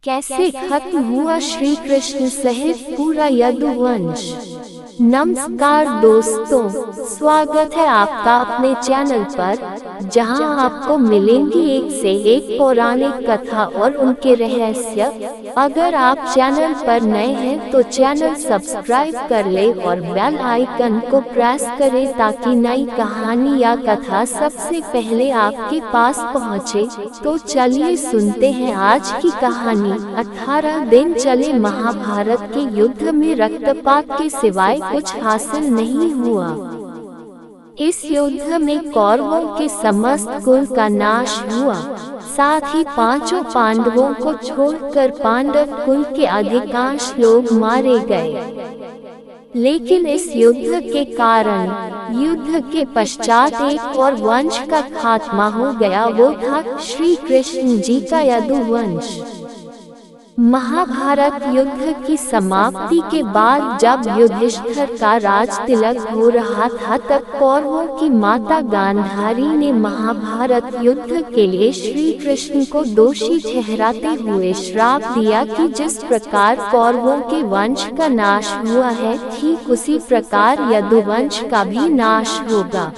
कैसे खत्म हुआ श्री कृष्ण सहित पूरा यदुवंश। नमस्कार दोस्तों, स्वागत है आपका अपने चैनल पर, जहां आपको मिलेंगी एक से एक पौराणिक कथा और उनके रहस्य। अगर आप चैनल पर नए हैं तो चैनल सब्सक्राइब कर ले और बेल आइकन को प्रेस करें ताकि नई कहानी या कथा सबसे पहले आपके पास पहुंचे। तो चलिए सुनते हैं आज की कहानी। 18 दिन चले महाभारत के युद्ध में रक्तपात के सिवाय कुछ हासिल नहीं हुआ। इस युद्ध में कौरवों के समस्त कुल का नाश हुआ, साथ ही पांचों पांडवों को छोड़कर पांडव कुल के अधिकांश लोग मारे गए। लेकिन इस युद्ध के कारण युद्ध के पश्चात एक और वंश का खात्मा हो गया, वो था श्री कृष्ण जी का यदुवंश। महाभारत युद्ध की समाप्ति के बाद जब युधिष्ठिर का राज तिलक हो रहा था, तब कौरवों की माता गांधारी ने महाभारत युद्ध के लिए श्री कृष्ण को दोषी ठहराते हुए श्राप दिया कि जिस प्रकार कौरवों के वंश का नाश हुआ है, ठीक उसी प्रकार यदुवंश का भी नाश होगा।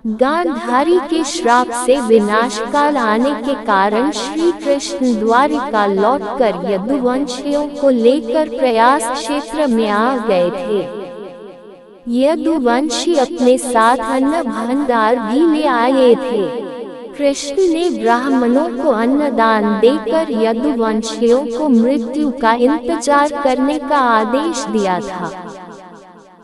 गांधारी के श्राप से विनाश काल आने के कारण श्री कृष्ण द्वारिका लौटकर यदुवंशियों को लेकर प्रयास क्षेत्र में आ गए थे। यदुवंशी अपने साथ अन्न भंडार भी ले आए थे। कृष्ण ने ब्राह्मणों को अन्नदान देकर यदुवंशियों को मृत्यु का इंतजार करने का आदेश दिया था।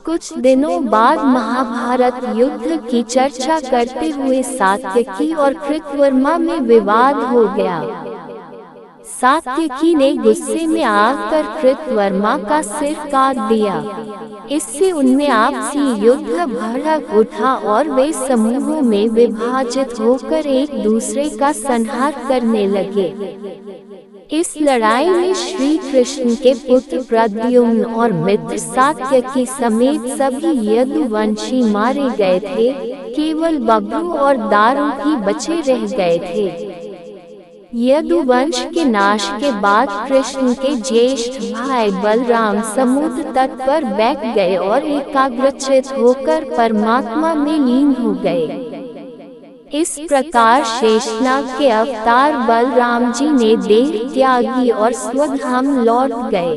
कुछ दिनों बाद महाभारत युद्ध की चर्चा करते हुए सात्यकी और कृतवर्मा में विवाद हो गया। सात्यकी ने गुस्से में आकर कृतवर्मा का सिर काट दिया। इससे उनमें आपसी युद्ध भड़क उठा और वे समूहों में विभाजित होकर एक दूसरे का संहार करने लगे। इस लड़ाई में श्री कृष्ण के पुत्र प्रद्युम्न और मित्र सात्यकी समेत सभी यदुवंशी मारे गए थे। केवल बब्रू और दारू ही बचे रह गए थे। यदुवंश के नाश के बाद कृष्ण के ज्येष्ठ भाई बलराम समुद्र तट पर बैठ गए और एकाग्रचित होकर परमात्मा में लीन हो गए। इस प्रकार शेषनाग के अवतार बलराम जी ने देह त्यागी और स्वधाम लौट गए।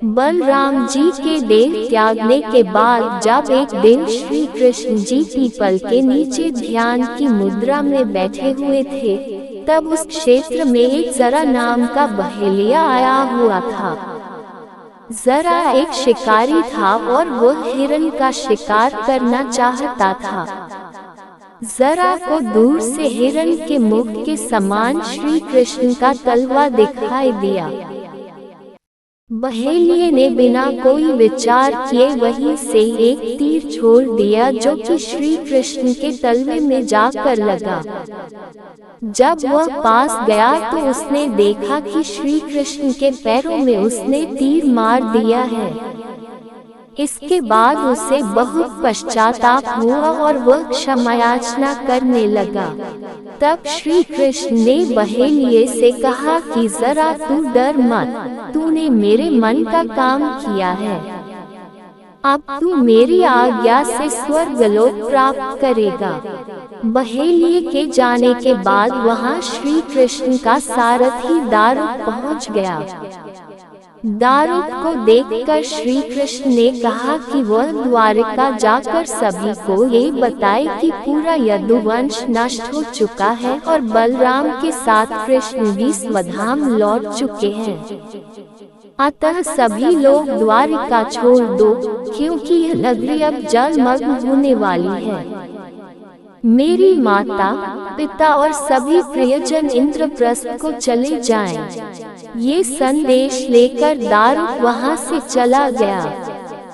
बलराम जी के देह त्यागने के बाद जब एक दिन श्री कृष्ण जी पीपल के नीचे ध्यान की मुद्रा में बैठे हुए थे, तब उस क्षेत्र में एक जरा नाम का बहेलिया आया हुआ था। जरा एक शिकारी था और वह हिरण का शिकार करना चाहता था। जरा को दूर से हिरण के मुख के समान श्री कृष्ण का तलवा दिखाई दिया। बहेलिये ने बिना कोई विचार किए वहीं से एक तीर छोड़ दिया, जो कि श्री कृष्ण के तलवे में जाकर लगा। जब वह पास गया तो उसने देखा कि श्री कृष्ण के पैरों में उसने तीर मार दिया है। इसके बाद उसे बहुत पश्चाताप हुआ और वह क्षमायाचना करने लगा। तब श्री कृष्ण ने बहेलिये से कहा कि जरा तू डर मत, तूने मेरे मन का काम किया है। अब तू मेरी आज्ञा से स्वर्गलोक प्राप्त करेगा। बहेलिये के जाने के बाद वहां श्री कृष्ण का सारथी दारुक पहुंच गया। दारुक को देखकर श्री कृष्ण ने कहा कि वह द्वारिका जाकर सभी को ये बताए कि पूरा यदुवंश नष्ट हो चुका है और बलराम के साथ कृष्ण भी स्वधाम लौट चुके हैं। अतः सभी लोग द्वारिका छोड़ दो, क्योंकि यह नगरी अब जलमग्न होने वाली है। मेरी माता, पिता और सभी प्रियजन इंद्रप्रस्थ को चले जाएं। ये संदेश लेकर दारुक वहां से चला गया।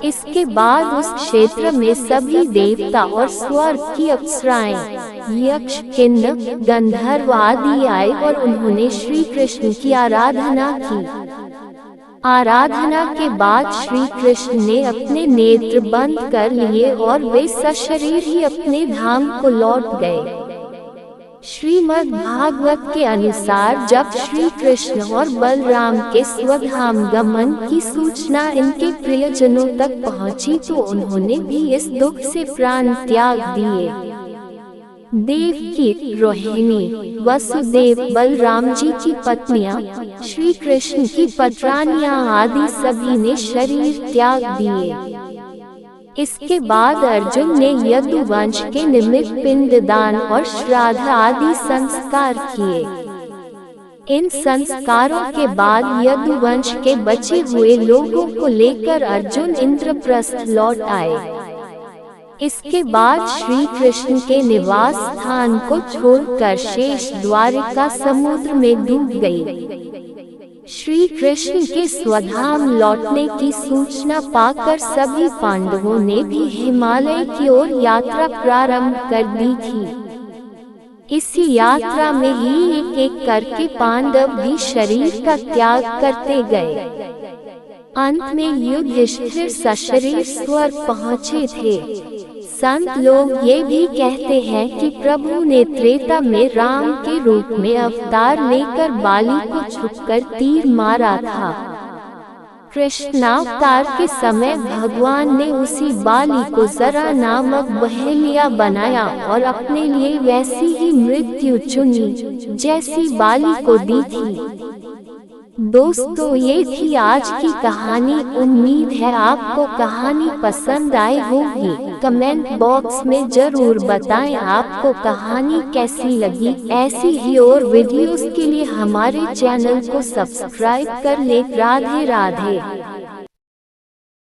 इसके बाद उस क्षेत्र में सभी देवता और स्वर्ग की अप्सराएं, यक्ष, किन्नर, गंधर्व आदि आए और उन्होंने श्री कृष्ण की आराधना की। आराधना के बाद श्री कृष्ण ने अपने नेत्र बंद कर लिए और वे सशरीर ही अपने धाम को लौट गए। श्रीमद् भागवत के अनुसार जब श्री कृष्ण और बलराम के स्वधाम गमन की सूचना इनके प्रियजनों तक पहुंची तो उन्होंने भी इस दुख से प्राण त्याग दिए। देवकी, रोहिणी, वसुदेव, बलराम जी की पत्नियां, श्री कृष्ण की पत्रानियां आदि सभी ने शरीर त्याग दिए। इसके बाद अर्जुन ने यदुवंश के निमित्त पिंडदान और श्राद्ध आदि संस्कार किए। इन संस्कारों के बाद यदुवंश के बचे हुए लोगों को लेकर अर्जुन इंद्रप्रस्थ लौट आए। इसके बाद श्री कृष्ण के निवास स्थान को छोड़कर शेष द्वारिका समुद्र में डूब गई। श्री कृष्ण के स्वधाम लौटने की सूचना पाकर सभी पांडवों ने भी हिमालय की ओर यात्रा प्रारंभ कर दी थी। इसी यात्रा में ही एक एक करके पांडव भी शरीर का त्याग करते गए। अंत में युधिष्ठिर सशरीर स्वर्ग पहुँचे थे। संत लोग ये भी कहते हैं कि प्रभु ने त्रेता में राम के रूप में अवतार लेकर बाली को छुपकर तीर मारा था। कृष्णावतार के समय भगवान ने उसी बाली को जरा नामक बहेलिया बनाया और अपने लिए वैसी ही मृत्यु चुनी जैसी बाली को दी थी। दोस्तों, ये थी आज की कहानी। उम्मीद है आपको कहानी पसंद आई होगी। कमेंट बॉक्स में जरूर बताएं आपको कहानी कैसी लगी। ऐसी ही और वीडियोस के लिए हमारे चैनल को सब्सक्राइब कर लें। राधे राधे।